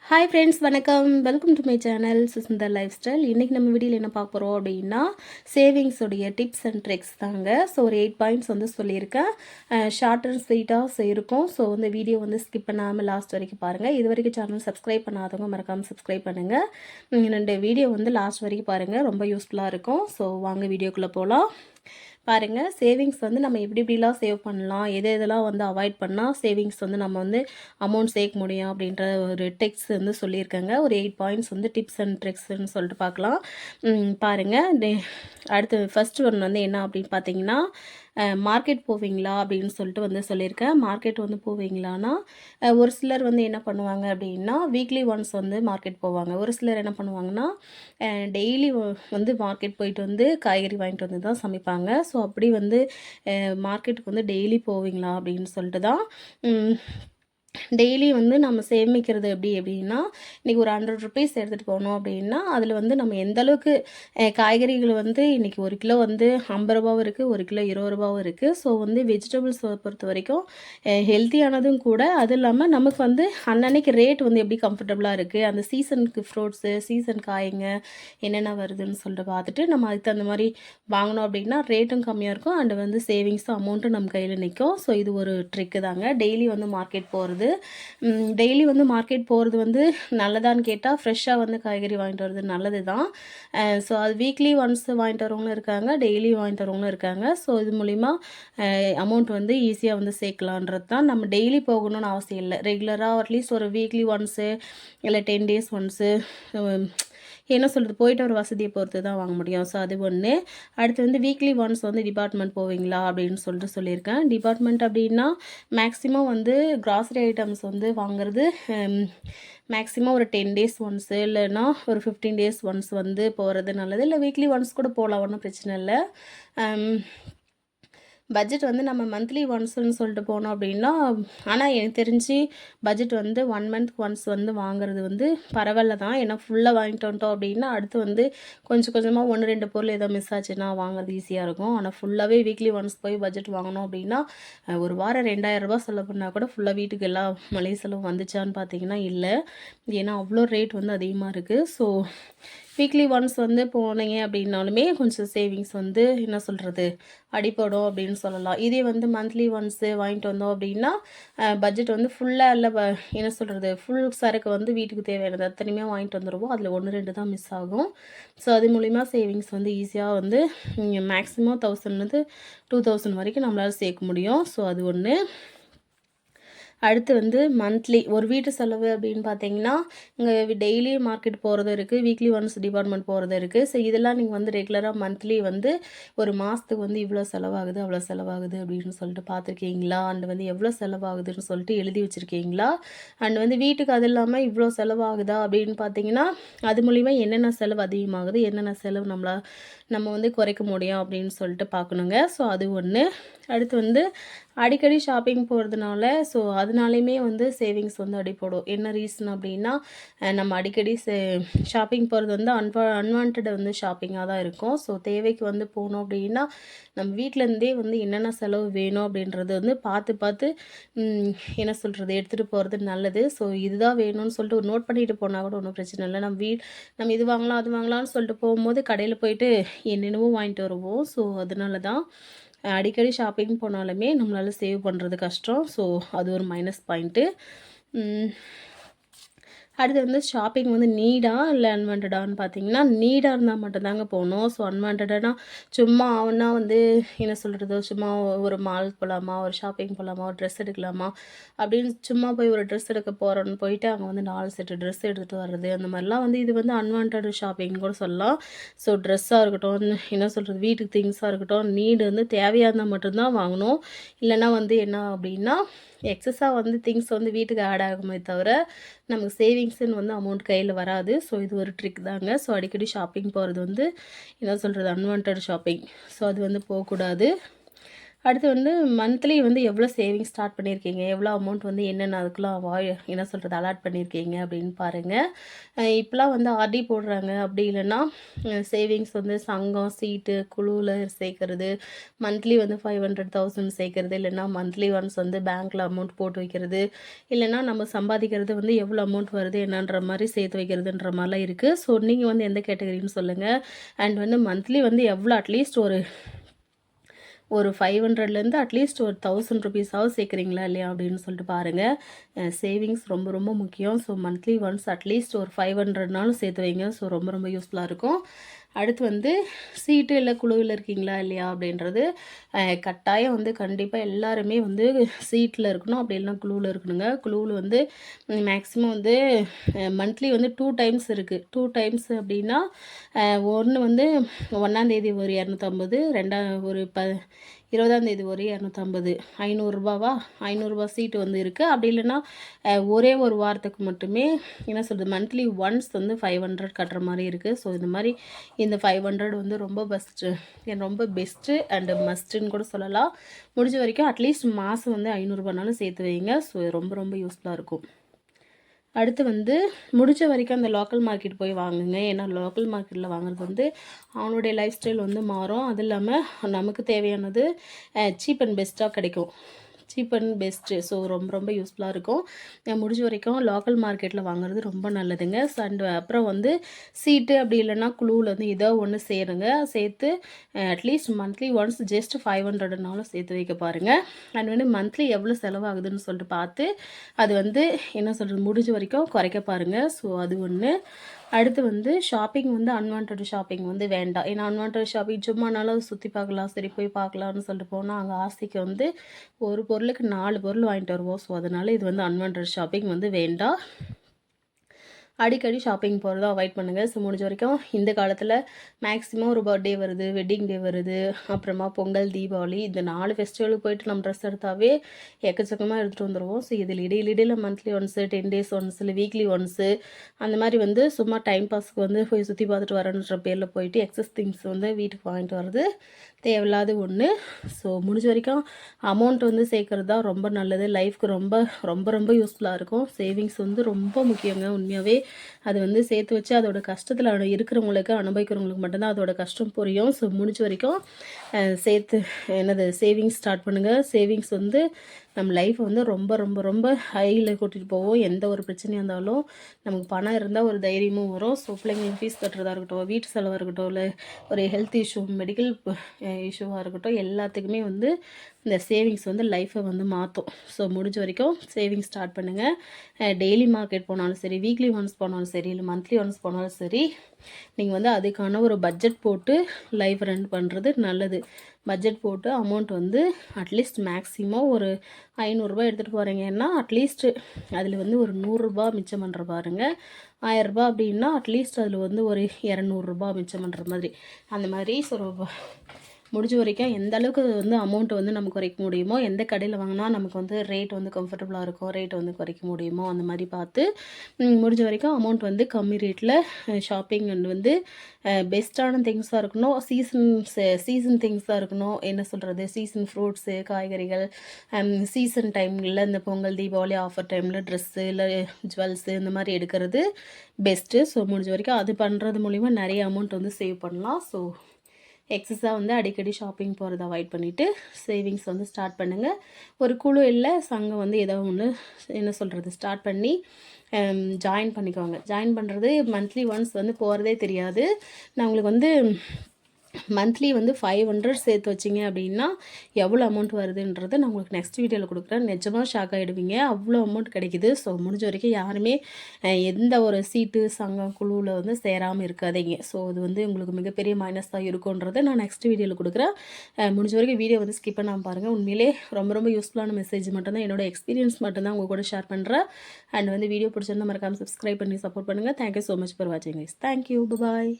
Hi friends, வணக்கம். Welcome to my channel Sundar life style. இன்றைக்கி நம்ம வீடியோவில் என்ன பார்க்க போகிறோம் அப்படின்னா, சேவிங்ஸோடைய டிப்ஸ் அண்ட் ட்ரிக்ஸ் தாங்க. ஸோ ஒரு 8 பாயிண்ட்ஸ் வந்து சொல்லியிருக்கேன். ஷார்ட் அண்ட் ஸ்வீட்டாக இருக்கும். ஸோ இந்த வீடியோ வந்து ஸ்கிப் பண்ணாமல் லாஸ்ட் வரைக்கும் பாருங்கள். இது வரைக்கும் சேனல் சப்ஸ்கிரைப் பண்ணாதவங்க மறக்காமல் சப்ஸ்கிரைப் பண்ணுங்கள். 2 வீடியோ வந்து லாஸ்ட் வரைக்கும் பாருங்கள், ரொம்ப யூஸ்ஃபுல்லாக இருக்கும். ஸோ வாங்க வீடியோக்குள்ளே போகலாம். பாருங்கள், சேவிங்ஸ் வந்து நம்ம எப்படி எப்படிலாம் சேவ் பண்ணலாம், எதெல்லாம் வந்து அவாய்ட் பண்ணால் சேவிங்ஸ் வந்து நம்ம வந்து அமௌண்ட் சேர்க்க முடியும் அப்படின்ற ஒரு டிப்ஸ் வந்து சொல்லியிருக்கேங்க. ஒரு 8 பாயிண்ட்ஸ் வந்து டிப்ஸ் அண்ட் ட்ரிக்ஸ்ன்னு சொல்லிட்டு பார்க்கலாம். பாருங்கள், அடுத்து ஃபஸ்ட்டு ஒன்று வந்து என்ன அப்படின்னு பார்த்தீங்கன்னா, மார்க்கெட் போவீங்களா அப்படின்னு சொல்லிட்டு வந்து சொல்லியிருக்கேன். மார்க்கெட் வந்து போவீங்களான்னா, ஒரு சிலர் வந்து என்ன பண்ணுவாங்க அப்படின்னா, வீக்லி ஒன்ஸ் வந்து மார்க்கெட் போவாங்க. ஒரு சிலர் என்ன பண்ணுவாங்கன்னா, டெய்லி வந்து மார்க்கெட் போயிட்டு வந்து காய்கறி வாங்கிட்டு வந்து தான் சமைப்பாங்க. ஸோ அப்படி வந்து மார்க்கெட்டுக்கு வந்து டெய்லி போவீங்களா அப்படின்னு சொல்லிட்டு தான் டெய்லி வந்து நம்ம சேமிக்கிறது எப்படி அப்படின்னா, இன்றைக்கி ஒரு ₹100 எடுத்துகிட்டு போனோம் அப்படின்னா, அதில் வந்து நம்ம எந்த அளவுக்கு காய்கறிகள் வந்து இன்றைக்கி 1 கிலோ வந்து ₹50 இருக்குது, 1 கிலோ ₹20 இருக்குது. ஸோ வந்து வெஜிடபிள்ஸை பொறுத்த வரைக்கும் ஹெல்த்தியானதும் கூட. அது இல்லாமல் நமக்கு வந்து அன்னன்னைக்கு ரேட் வந்து எப்படி கம்ஃபர்டபுளாக இருக்குது, அந்த சீசனுக்கு ஃப்ரூட்ஸு, சீசன் காய்ங்க என்னென்ன வருதுன்னு சொல்லிட்டு பார்த்துட்டு நம்ம அதுக்கு தகுந்த மாதிரி வாங்கினோம் அப்படின்னா ரேட்டும் கம்மியாக இருக்கும். அண்டு வந்து சேவிங்ஸும் அமௌண்ட்டும் நம்ம கையில் நிற்கும். ஸோ இது ஒரு ட்ரிக்கு தாங்க. டெய்லி வந்து மார்க்கெட் போகிறது, டெய்லி வந்து மார்க்கெட் போகிறது வந்து நல்லதான்னு கேட்டால், ஃப்ரெஷ்ஷாக வந்து காய்கறி வாங்கிட்டு வரது நல்லது தான். ஸோ அது வீக்லி ஒன்ஸ் வாங்கிட்டு வரவங்களும் இருக்காங்க, டெய்லி வாங்கிட்டு வரவங்களும் இருக்காங்க. ஸோ இது மூலிமா அமௌண்ட் வந்து ஈஸியாக வந்து சேர்க்கலான்றது தான். நம்ம டெய்லி போகணும்னு அவசியம் இல்லை. ரெகுலராக அட்லீஸ்ட் ஒரு வீக்லி ஒன்ஸு இல்லை 10 டேஸ் ஒன்ஸு என்ன சொல்கிறது, போயிட்டு ஒரு வசதியை பொறுத்து தான் வாங்க முடியும். ஸோ அது ஒன்று. அடுத்து வந்து வீக்லி ஒன்ஸ் வந்து டிபார்ட்மெண்ட் போவீங்களா அப்படின்னு சொல்லிட்டு சொல்லியிருக்கேன். டிபார்ட்மெண்ட் அப்படின்னா மேக்ஸிமம் வந்து கிராசரி ஐட்டம்ஸ் வந்து வாங்குறது மேக்ஸிமம் ஒரு 10 டேஸ் ஒன்ஸு இல்லைன்னா ஒரு 15 டேஸ் ஒன்ஸ் வந்து போகிறது நல்லது. இல்லை வீக்லி ஒன்ஸ் கூட போகலாம், ஒன்றும் பிரச்சனை இல்லை. பட்ஜெட் வந்து நம்ம மந்த்லி ஒன்ஸ்ன்னு சொல்லிட்டு போனோம் அப்படின்னா, ஆனால் எனக்கு தெரிஞ்சு பட்ஜெட் வந்து 1 மந்த்க்கு ஒன்ஸ் வந்து வாங்குறது வந்து பரவாயில்ல தான். ஏன்னா ஃபுல்லாக வாங்கிட்டு வந்துட்டோம் அப்படின்னா அடுத்து வந்து கொஞ்சம் கொஞ்சமாக 1, 2 பொருள் ஏதோ மிஸ் ஆச்சுன்னா வாங்குறது ஈஸியாக இருக்கும். ஆனால் ஃபுல்லாகவே வீக்லி ஒன்ஸ் போய் பட்ஜெட் வாங்கணும் அப்படின்னா, ஒரு வாரம் ₹2000 செலவு பண்ணால் கூட ஃபுல்லாக வீட்டுக்கு எல்லா மளிகை செலவு வந்துச்சான்னு பார்த்தீங்கன்னா இல்லை. ஏன்னா அவ்வளோ ரேட் வந்து அதிகமாக இருக்குது. ஸோ வீக்லி ஒன்ஸ் வந்து போனீங்க அப்படின்னாலுமே கொஞ்சம் சேவிங்ஸ் வந்து என்ன சொல்கிறது அடிப்படும் அப்படின்னு சொல்லலாம். இதே வந்து மந்த்லி ஒன்ஸு வாங்கிட்டு வந்தோம் அப்படின்னா பட்ஜெட் வந்து ஃபுல்லாக இல்லை, என்ன சொல்கிறது, ஃபுல் சரக்கு வந்து வீட்டுக்கு தேவையானது அத்தனையுமே வாங்கிட்டு வந்துடுவோம். அதில் 1, 2 தான் மிஸ் ஆகும். ஸோ அது மூலிமா சேவிங்ஸ் வந்து ஈஸியாக வந்து மேக்ஸிமம் 1000 2000 வரைக்கும் நம்மளால் சேர்க்க முடியும். ஸோ அது ஒன்று. அடுத்து வந்து மந்த்லி ஒரு வீட்டு செலவு அப்படின்னு பார்த்தீங்கன்னா, இங்கே டெய்லி மார்க்கெட் போகிறது இருக்குது, வீக்லி ஒன்ஸ் டிபார்ட்மெண்ட் போகிறது இருக்குது. ஸோ இதெல்லாம் நீங்கள் வந்து ரெகுலராக மந்த்லி வந்து ஒரு மாதத்துக்கு வந்து இவ்வளோ செலவாகுது, அவ்வளோ செலவாகுது அப்படின்னு சொல்லிட்டு பார்த்துருக்கீங்களா? அண்ட் வந்து எவ்வளோ செலவாகுதுன்னு சொல்லிட்டு எழுதி வச்சுருக்கீங்களா? அண்ட் வந்து வீட்டுக்கு அது இல்லாமல் இவ்வளோ செலவாகுதா அப்படின்னு பார்த்தீங்கன்னா, அது மூலிமா என்னென்ன செலவு அதிகமாகுது, என்னென்ன செலவு நம்ம வந்து குறைக்க முடியும் அப்படின்னு சொல்லிட்டு பார்க்கணுங்க. ஸோ அது ஒன்று. அடுத்து வந்து அடிக்கடி ஷாப்பிங் போகிறதுனால, ஸோ அதனாலையுமே வந்து சேவிங்ஸ் வந்து அடிப்படும். என்ன ரீசன் அப்படின்னா, நம்ம அடிக்கடி ஷாப்பிங் போகிறது வந்து அன்வான்ட் வந்து ஷாப்பிங்காக தான் இருக்கும். ஸோ தேவைக்கு வந்து போனோம் அப்படின்னா, நம்ம வீட்டிலேருந்தே வந்து என்னென்ன செலவு வேணும் அப்படின்றது வந்து பார்த்து பார்த்து என்ன சொல்கிறது எடுத்துகிட்டு போகிறது நல்லது. ஸோ இதுதான் வேணும்னு சொல்லிட்டு ஒரு நோட் பண்ணிட்டு போனால் கூட ஒன்றும் பிரச்சனை இல்லை. நம்ம இது வாங்கலாம், அது வாங்கலாம்னு சொல்லிட்டு போகும்போது கடையில் போயிட்டு என்னென்னவோ வாங்கிட்டு வருவோம். ஸோ அதனால தான் அடிக்கடி ஷாப்பிங் போனாலுமே நம்மளால் சேவ் பண்ணுறது கஷ்டம். ஸோ அது ஒரு மைனஸ் பாயிண்ட்டு. அடுத்து வந்து ஷாப்பிங் வந்து நீடா இல்லை அன்வான்டான்னு பார்த்தீங்கன்னா, நீடாக இருந்தால் மட்டும்தாங்க போகணும். ஸோ அன்வான்டானா சும்மா ஆவுன்னா வந்து என்ன சொல்கிறது, சும்மா ஒரு மால் போகலாமா, ஒரு ஷாப்பிங் போகலாமா, ஒரு ட்ரெஸ் எடுக்கலாமா அப்படின்னு சும்மா போய் ஒரு ட்ரெஸ் எடுக்க போகிறோன்னு போயிட்டு அங்கே வந்து 4 செட்டு ட்ரெஸ் எடுத்துகிட்டு வர்றது, அந்த மாதிரிலாம் வந்து இது வந்து அன்வான்ட் ஷாப்பிங் கூட சொல்லலாம். ஸோ ட்ரெஸ்ஸாக இருக்கட்டும், என்ன சொல்கிறது, வீட்டுக்கு திங்ஸாக இருக்கட்டும், நீடு வந்து தேவையாக இருந்தால் மட்டும்தான் வாங்கணும். இல்லைனா வந்து என்ன அப்படின்னா, எக்ஸஸாக வந்து திங்ஸ் வந்து வீட்டுக்கு ஆட் ஆகுமே தவிர நமக்கு சேவிங்ஸ்ன்னு வந்து அமௌண்ட் கையில் வராது. ஸோ இது ஒரு ட்ரிக் தாங்க. ஸோ அடிக்கடி ஷாப்பிங் போகிறது வந்து என்ன சொல்கிறது அன்வான்ட் ஷாப்பிங். ஸோ அது வந்து போகக்கூடாது. அடுத்து வந்து மந்த்லி வந்து எவ்வளோ சேவிங்ஸ் ஸ்டார்ட் பண்ணியிருக்கீங்க, எவ்வளோ அமௌண்ட் வந்து என்னென்ன அதுக்கெலாம் என்ன சொல்கிறது அலாட் பண்ணியிருக்கீங்க அப்படின்னு பாருங்கள். இப்போலாம் வந்து ஆர்டி போடுறாங்க, அப்படி இல்லைன்னா சேவிங்ஸ் வந்து சங்கம், சீட்டு, குழுவில் சேர்க்கறது, மந்த்லி வந்து 500,000 சேர்க்கறது, இல்லைன்னா மந்த்லி ஒன்ஸ் வந்து பேங்க்கில் அமௌண்ட் போட்டு வைக்கிறது, இல்லைன்னா நம்ம சம்பாதிக்கிறது வந்து எவ்வளோ அமௌண்ட் வருது என்னன்ற மாதிரி சேர்த்து வைக்கிறதுன்ற மாதிரிலாம் இருக்குது. ஸோ நீங்கள் வந்து எந்த கேட்டகரின்னு சொல்லுங்கள். அண்ட் வந்து மந்த்லி வந்து எவ்வளோ அட்லீஸ்ட் ஒரு 500லேருந்து அட்லீஸ்ட் ஒரு 1000 ருபீஸாவது சேர்க்குறீங்களா இல்லையா அப்படின்னு சொல்லிட்டு பாருங்கள். சேவிங்ஸ் ரொம்ப ரொம்ப முக்கியம். ஸோ மந்த்லி ஒன்ஸ் அட்லீஸ்ட் ஒரு 500நாலும் சேர்த்து வைங்க. ஸோ ரொம்ப ரொம்ப யூஸ்ஃபுல்லாக இருக்கும். அடுத்து வந்து சீட்டு இல்லை குழுவில் இருக்கீங்களா இல்லையா அப்படின்றது கட்டாயம் வந்து கண்டிப்பாக எல்லாருமே வந்து சீட்டில் இருக்கணும், அப்படி இல்லைனா குழுவில் இருக்கணுங்க. குழுவில் வந்து மேக்ஸிமம் வந்து மந்த்லி வந்து 2 டைம்ஸ் இருக்குது. 2 டைம்ஸ் அப்படின்னா ஒன்று வந்து 1ஆந்தேதி ஒரு 250, ஒரு 20ஆந்தேதி ஒரு 250, ரூ. 500 சீட்டு வந்து இருக்குது. அப்படி இல்லைன்னா ஒரே ஒரு வாரத்துக்கு மட்டுமே என்ன சொல்கிறது மந்த்லி ஒன்ஸ் வந்து 500 கட்டுற மாதிரி இருக்குது. ஸோ இந்த மாதிரி இந்த 500 வந்து ரொம்ப பெஸ்ட்டு அண்டு மஸ்ட்டுன்னு கூட சொல்லலாம். முடிஞ்ச வரைக்கும் அட்லீஸ்ட் மாதம் வந்து 500 சேர்த்து வைங்க. ஸோ ரொம்ப ரொம்ப யூஸ்ஃபுல்லாக இருக்கும். அடுத்து வந்து முடிஞ்ச வரைக்கும் அந்த லோக்கல் மார்க்கெட் போய் வாங்குங்க. ஏன்னா லோக்கல் மார்க்கெட்டில் வாங்குறது வந்து அவனுடைய லைஃப் ஸ்டைல் வந்து மாறும். அது இல்லாமல் நமக்கு தேவையானது சீப் அண்ட் பெஸ்ட்டாக கிடைக்கும். Cheap and best. ஸோ ரொம்ப ரொம்ப யூஸ்ஃபுல்லாக இருக்கும். முடிஞ்ச வரைக்கும் லோக்கல் மார்க்கெட்டில் வாங்குறது ரொம்ப நல்லதுங்க. அப்புறம் வந்து சீட்டு அப்படி இல்லைன்னா குழுவில் வந்து ஏதோ ஒன்று சேருங்க. சேர்த்து அட்லீஸ்ட் மந்த்லி ஒன்ஸ் ஜஸ்ட் 500நாலும் சேர்த்து வைக்க பாருங்கள். அண்ட் வந்து மந்த்லி எவ்வளோ செலவாகுதுன்னு சொல்லிட்டு பார்த்து அது வந்து என்ன சொல்கிறது முடிஞ்ச வரைக்கும் குறைக்க பாருங்கள். ஸோ அது ஒன்று. அடுத்து வந்து ஷாப்பிங் வந்து அன்வான்ட் ஷாப்பிங் வந்து வேண்டாம். ஏன்னா அன்வான்ட் ஷாப்பிங் சும்மானாலும் சுற்றி பார்க்கலாம், சரி போய் பார்க்கலான்னு சொல்லிட்டு போனால் அங்கே ஆசைக்கு வந்து ஒரு பொருளுக்கு 4 பொருள் வாங்கிட்டு வருவோம். ஸோ அதனால் இது வந்து அன்வான்ட் ஷாப்பிங் வந்து வேண்டாம். அடிக்கடி ஷாப்பிங் போகிறத அவாய்ட் பண்ணுங்கள். ஸோ முடிஞ்ச வரைக்கும் இந்த காலத்தில் மேக்ஸிமம் ஒரு பர்த்டே வருது, வெட்டிங் டே வருது, அப்புறமா பொங்கல், தீபாவளி, இந்த 4 ஃபெஸ்டிவலுக்கு போயிட்டு நம்ம ட்ரெஸ் எடுத்தாவே எக்கச்சக்கமாக எடுத்துகிட்டு வந்துடுவோம். ஸோ இதில் இடையில மந்த்லி ஒன்ஸு, 10 டேஸ் ஒன்ஸ், இல்லை வீக்லி ஒன்ஸு அந்த மாதிரி வந்து சும்மா டைம் பாஸ்க்கு வந்து போய் சுற்றி பார்த்துட்டு வரேன்ற பேரில் போயிட்டு எக்ஸஸ் திங்ஸ் வந்து வீட்டுக்கு வாங்கிட்டு வர்றது தேவையில்லாத ஒன்று. ஸோ முடிஞ்ச வரைக்கும் அமௌண்ட் வந்து சேர்க்குறது தான் ரொம்ப நல்லது. லைஃப்க்கு ரொம்ப ரொம்ப ரொம்ப யூஸ்ஃபுல்லாக இருக்கும். சேவிங்ஸ் வந்து ரொம்ப முக்கியங்க. உண்மையாகவே அது வந்து சேர்த்து வச்சு அதோட கஷ்டத்தில் இருக்கிறவங்களுக்கு, அனுபவிக்கிறவங்களுக்கு மட்டும்தான் அதோட கஷ்டம் புரியும். ஸோ முடிஞ்ச வரைக்கும் சேவிங்ஸ் ஸ்டார்ட் பண்ணுங்கள். சேவிங்ஸ் வந்து நம்ம லைஃப்பை வந்து ரொம்ப ரொம்ப ரொம்ப ஹையில் கூட்டிகிட்டு போவோம். எந்த ஒரு பிரச்சனையாக இருந்தாலும் நமக்கு பணம் இருந்தால் ஒரு தைரியமும் வரும். ஸோ பிள்ளைங்களுக்கு ஃபீஸ் கட்டுறதா இருக்கட்டும், வீட்டு செலவாக இருக்கட்டும், இல்லை ஒரு ஹெல்த் இஷ்யூ, மெடிக்கல் இஷ்யூவாக இருக்கட்டும், எல்லாத்துக்குமே வந்து இந்த சேவிங்ஸ் வந்து லைஃப்பை வந்து மாற்றும். ஸோ முடிஞ்ச வரைக்கும் சேவிங்ஸ் ஸ்டார்ட் பண்ணுங்கள். டெய்லி மார்க்கெட் போனாலும் சரி, வீக்லி ஒன்ஸ் போனாலும் சரி, இல்லை மந்த்லி ஒன்ஸ் போனாலும் சரி, நீங்கள் வந்து அதுக்கான ஒரு பட்ஜெட் போட்டு லைஃப் ரன் பண்ணுறது நல்லது. பட்ஜெட் போட்டு அமௌண்ட் வந்து அட்லீஸ்ட் மேக்ஸிமம் ஒரு 500 எடுத்துகிட்டு போகிறீங்கன்னா அட்லீஸ்ட்டு அதில் வந்து ஒரு 100 மிச்சம் பண்ணுற பாருங்கள். 1000 அப்படின்னா அட்லீஸ்ட் அதில் வந்து ஒரு 200 மிச்சம் பண்ணுற மாதிரி அந்த மாதிரி. ஸோ முடிஞ்ச வரைக்கும் எந்த அளவுக்கு வந்து அமௌண்ட்டை வந்து நம்ம குறைக்க முடியுமோ, எந்த கடையில் வாங்கினா நமக்கு வந்து ரேட் வந்து கம்ஃபர்டபுளாக இருக்கும், ரேட் வந்து குறைக்க முடியுமோ அந்த மாதிரி பார்த்து முடிஞ்ச வரைக்கும் அமௌண்ட் வந்து கம்மி ரேட்டில் ஷாப்பிங் அண்ட் வந்து பெஸ்ட்டான திங்ஸாக இருக்கணும். சீசன் திங்ஸாக இருக்கணும். என்ன சொல்கிறது, சீசன் ஃப்ரூட்ஸு, காய்கறிகள், சீசன் டைமில் இந்த பொங்கல், தீபாவளி ஆஃபர் டைமில் ட்ரெஸ்ஸு, இல்லை ஜுவல்ஸு இந்த மாதிரி எடுக்கிறது பெஸ்ட்டு. ஸோ முடிஞ்ச வரைக்கும் அது பண்ணுறது மூலிமா நிறைய அமௌண்ட் வந்து சேவ் பண்ணலாம். ஸோ எக்ஸஸாக வந்து அடிக்கடி ஷாப்பிங் போகிறத அவாய்ட் பண்ணிவிட்டு சேவிங்ஸ் வந்து ஸ்டார்ட் பண்ணுங்கள். ஒரு குழு இல்லை சங்கம் வந்து ஏதோ ஒன்று என்ன சொல்கிறது ஸ்டார்ட் பண்ணி ஜாயின் பண்ணிக்கோங்க. ஜாயின் பண்ணுறது மந்த்லி ஒன்ஸ் வந்து போகிறதே தெரியாது. நான் உங்களுக்கு வந்து மந்த்லி வந்து 500 சேர்த்து வச்சிங்க அப்படின்னா எவ்வளோ அமௌண்ட் வருதுன்றது நான் உங்களுக்கு நெக்ஸ்ட் வீடியோவில் கொடுக்குறேன். நிஜமாக ஷாக் ஆகிடுவீங்க, அவ்வளோ அமௌண்ட் கிடைக்குது. ஸோ முடிஞ்ச வரைக்கும் யாருமே எந்த ஒரு சீட்டு, சங்கம், குழுவில் வந்து சேராமல் இருக்காதீங்க. ஸோ அது வந்து உங்களுக்கு மிகப்பெரிய மைனஸ் தான் இருக்குன்றதை நான் நெக்ஸ்ட் வீடியோவில் கொடுக்குறேன். முடிஞ்ச வரைக்கும் வீடியோ வந்து ஸ்கிப் பண்ணாமல் பாருங்கள். உண்மையிலே ரொம்ப ரொம்ப யூஸ்ஃபுல்லான மெசேஜ் மட்டும்தான், என்னோடய எக்ஸ்பீரியன்ஸ் மட்டும்தான் உங்கள் கூட ஷேர் பண்ணுறேன். அண்ட் வந்து வீடியோ பிடிச்சிருந்தா மறக்காமல் சப்ஸ்கிரைப் பண்ணி சப்போர்ட் பண்ணுங்கள். தேங்க்யூ ஸோ மச் ஃபார் வாட்சிங் கைஸ். தேங்க்யூ, பாய்.